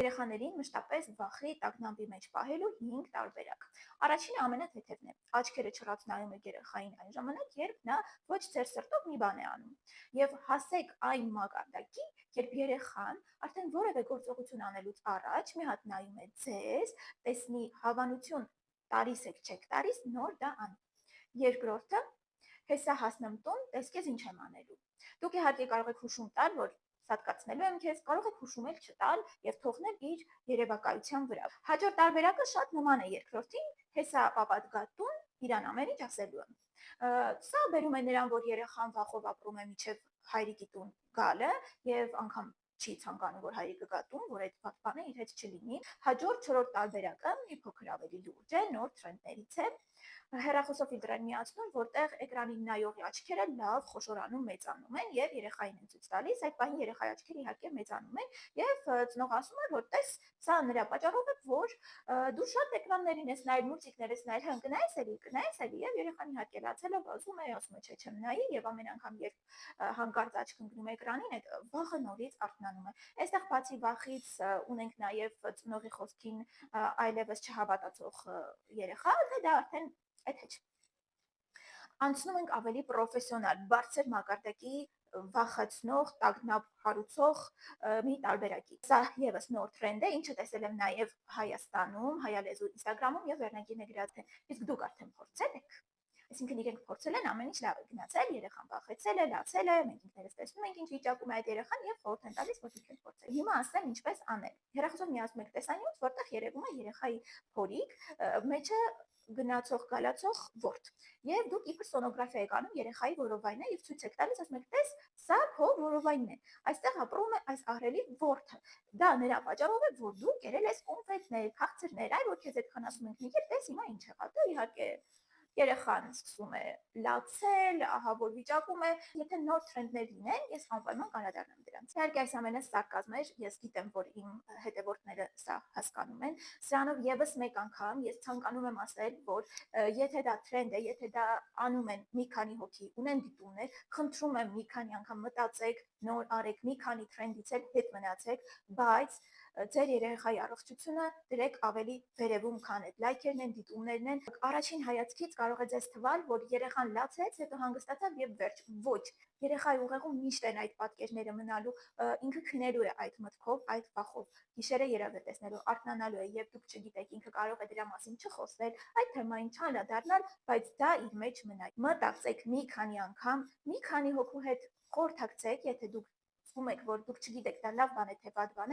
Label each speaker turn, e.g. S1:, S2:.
S1: Երեխաներին մշտապես վախի տագնապի մեջ պահելու 5 տարբերակ։ Առաջինը ամենաթեթևն է։ Աչքերը չռած նայում եք երեխային այն ժամանակ, երբ նա ոչ ձեր սրտով մի բան է անում։ Եվ հասեք այն մակարդակի, երբ երեխան արդեն որևէ գործողություն անելուց առաջ մի հատ նայում է ձեզ, տեսնի հավանություն տալիս եք չեք տալիս, նոր դա անի։ Երկրորդը, հեսա հասնեմ տուն, տեսքեզ ինչ եմ անելու։ Դուք իհարկե կարող եք հուշում տալ, որ սատկացնելու եմ քեզ, կարող եք հուշում էլ չտալ եւ թողնել իր երևակայության վրա։ Հաջորդ տարբերակը շատ նման է երկրորդին, հեսա պապատ գա տուն, իրան ամեն ինչ ասելու եմ։ Սա բերում է նրան, որ երեխան վախով ապրում է միջև հայրիկի տուն գալը եւ անգամ չի ցանկանում, որ հայրիկը գա տուն, որ այդ բանը իր հետ չլինի։ Հաջորդ չորրորդ տարբերակը մի փոքր ավելի լուրջ է, նոր թրենդներից է։ Հեռախոսով ֆիլտր են միացնում, որտեղ էկրանին նայողի աչքերը լավ խոշորանում մեծանում են եւ երեխային են ցույց տալիս, այդ բանի երեխայի աչքերը իհարկե մեծանում են եւ ծնող ասում է, որ տես, սա նրա պատճառով է, որ դու շատ էկրաններին ես նայել, մուլտիկներ ես նայել, հն կնայես էլի եւ երեխան իհարկե լացելով ասում է, չէ, չեմ նայի եւ ամեն անգամ երբ հանկարծ աչք ընկնում էկրանին, այդ վախը նորից արթնանում է։ Այստեղ բացի վախից ունենք նաեւ ծնողի խոսքին այլևս չհավատացող երեխա, դա արդեն այդ հետ։ Անցնում ենք ավելի պրոֆեսիոնալ, բարձր մակարդակի վախացնող, տագնապ հարուցող մի տարբերակի։ Սա եւս նոր թրենդ է, ինչը տեսել եմ նաեւ Հայաստանում, հայալեզու Instagram-ում եւ վերնագիրն է գրած, իսկ դուք արդեն փորձել եք։ Այսինքն իրենք փորձել են ամեն ինչ լավ է գնացել, երեխան վախեցել է, լացել է, մենք ինքներս տեսնում ենք ինչ վիճակում է այդ երեխան եւ խորհուրդ են տալիս, որ դուք եք փորձել։ Հիմա ասեմ ինչպես անել։ Հեռախոսով միացնում եք տեսանյութ, որտեղ երևում է երեխայի փորիկ, մեջը գնացող գալացող ворդ։ Եվ դուք իբր սոնոգրաֆիա եք անում երեխայի որովայնը եւ ցույց եք տալիս, ասում եք, տես, սա քո որովայնն է։ Այստեղ ապրում է այս ահռելի ворթը։ Դա նրա պատճառով է, որ դու կերել ես կոնֆետներ, քաղցրներ, այլ որ քեզ այդքան ասում ենք, մի կեր տես հիմա ինչ եղավ։ Դա իհարկե երեխան սկսում է լացել, ահա որ վիճակում է։ Եթե նոր թրենդներ լինեն, ես անպայման անդրադառնամ դրանց։ Իհարկե այս ամենը սարկազմ էր, ես գիտեմ, որ իմ հետևորդները սա հասկանում են։ Սրանով եւս մեկ անգամ ես ցանկանում եմ ասել, որ եթե դա թրենդ է, եթե դա անում են մի քանի հոգի, ունեն դիտումներ, խնդրում եմ մի քանի անգամ մտածեք, նոր արեք, մի քանի թրենդից էլ հետ մնացեք, բայց ձեր երեխայի առողջությունը դրեք ավելի վերևում, քան այդ լայքերն են, դիտումներն են։ Առաջին հայացքից կարող է ձեզ թվալ, որ երեխան լացեց, հետո հանգստացավ եւ վերջ։ Ոչ, երեխայի ուղեղում միշտ են այդ պատկերները մնալու, ինքը քնելու է այդ մտքով, այդ վախով։ Գիշերը երազը տեսնելու, արթնանալու է եւ դուք չգիտեք, ինքը կարող է դրա մասին չխոսել, այդ թեմային չանդրադառնալ, բայց դա իր մեջ մնա։ Մտածեք մի քանի անգամ, մի քանի հոգու հետ խորհրդակցեք, եթե դուք զգում եք, որ դուք չգիտեք դա լավ բան է թե վատ բան է,